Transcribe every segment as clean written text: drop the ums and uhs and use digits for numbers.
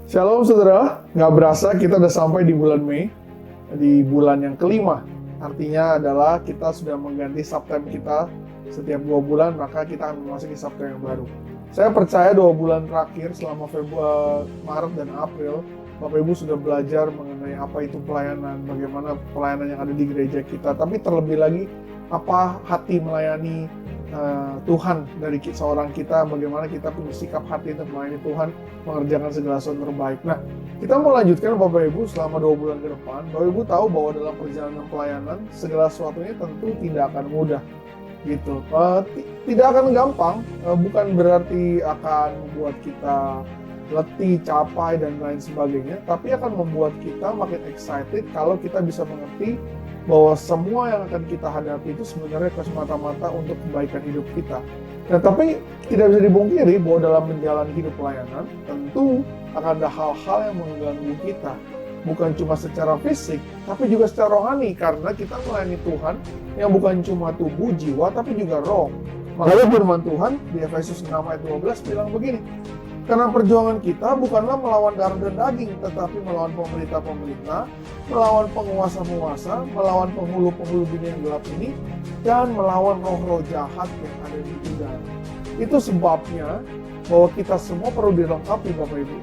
Shalom saudara, nggak berasa kita udah sampai di bulan Mei, di bulan yang kelima. Artinya adalah kita sudah mengganti September kita setiap 2 bulan, maka kita akan memasuki September yang baru. Saya percaya 2 bulan terakhir selama Februari, Maret dan April, Bapak Ibu sudah belajar mengenai apa itu pelayanan, bagaimana pelayanan yang ada di gereja kita, tapi terlebih lagi apa hati melayani Tuhan dari seorang kita, bagaimana kita punya sikap hati untuk melayani Tuhan, mengerjakan segala sesuatu terbaik. Nah, kita mau lanjutkan Bapak Ibu selama 2 bulan ke depan. Bapak Ibu tahu bahwa dalam perjalanan pelayanan segala sesuatunya tentu tidak akan mudah, gitu. Tidak akan gampang, bukan berarti akan membuat kita letih, capai dan lain sebagainya, tapi akan membuat kita makin excited kalau kita bisa mengerti bahwa semua yang akan kita hadapi itu sebenarnya semata-mata untuk kebaikan hidup kita. Nah, tapi tidak bisa dibungkiri bahwa dalam menjalani hidup pelayanan, tentu akan ada hal-hal yang mengganggu kita. Bukan cuma secara fisik, tapi juga secara rohani. Karena kita melayani Tuhan yang bukan cuma tubuh, jiwa, tapi juga roh. Makanya firman Tuhan di Efesus 6 ayat 12 bilang begini, karena perjuangan kita bukanlah melawan darah dan daging, tetapi melawan pemerintah-pemerintah, melawan penguasa-penguasa, melawan penghulu-penghulu dunia yang gelap ini, dan melawan roh-roh jahat yang ada di udara. Itu sebabnya bahwa kita semua perlu dilengkapi Bapak Ibu.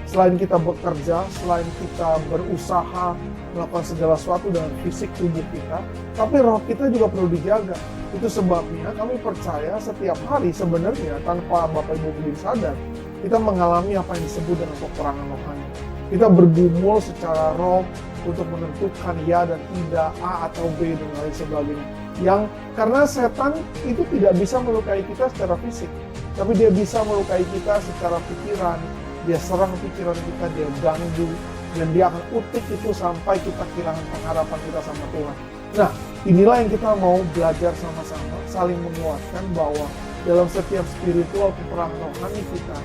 Selain kita bekerja, selain kita berusaha melakukan segala sesuatu dengan fisik tubuh kita, tapi roh kita juga perlu dijaga. Itu sebabnya kami percaya setiap hari sebenarnya tanpa Bapak Ibu sendiri sadar, kita mengalami apa yang disebut dengan peperangan rohani. Kita bergumul secara roh untuk menentukan ya dan tidak, A atau B dan lain sebagainya. Yang karena setan itu tidak bisa melukai kita secara fisik, tapi dia bisa melukai kita secara pikiran. Dia serang pikiran kita, dia ganggu, dan dia akan utik itu sampai kita kehilangan pengharapan kita sama Tuhan. Nah, inilah yang kita mau belajar sama-sama, saling menguatkan bahwa dalam setiap spiritual peperangan rohani kita,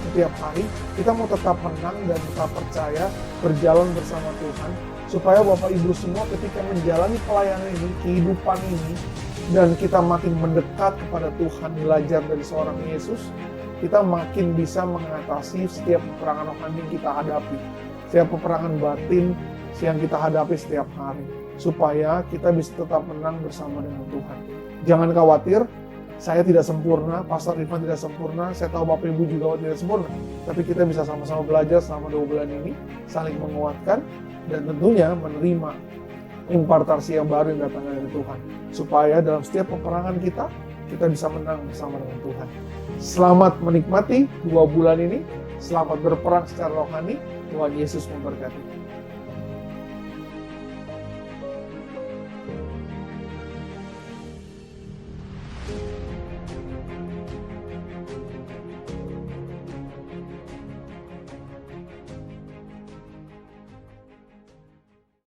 setiap hari, kita mau tetap menang dan tetap percaya, berjalan bersama Tuhan, supaya Bapak Ibu semua ketika menjalani pelayanan ini, kehidupan ini, dan kita makin mendekat kepada Tuhan, belajar dari seorang Yesus, kita makin bisa mengatasi setiap peperangan rohani yang kita hadapi, setiap peperangan batin yang kita hadapi setiap hari, supaya kita bisa tetap menang bersama dengan Tuhan. Jangan khawatir, saya tidak sempurna, Pastor Irfan tidak sempurna, saya tahu Bapak Ibu juga tidak sempurna, tapi kita bisa sama-sama belajar selama 2 bulan ini, saling menguatkan, dan tentunya menerima impartasi yang baru yang datang dari Tuhan, supaya dalam setiap peperangan kita bisa menang bersama dengan Tuhan. Selamat menikmati 2 bulan ini, selamat berperang secara rohani, Tuhan Yesus memberkati.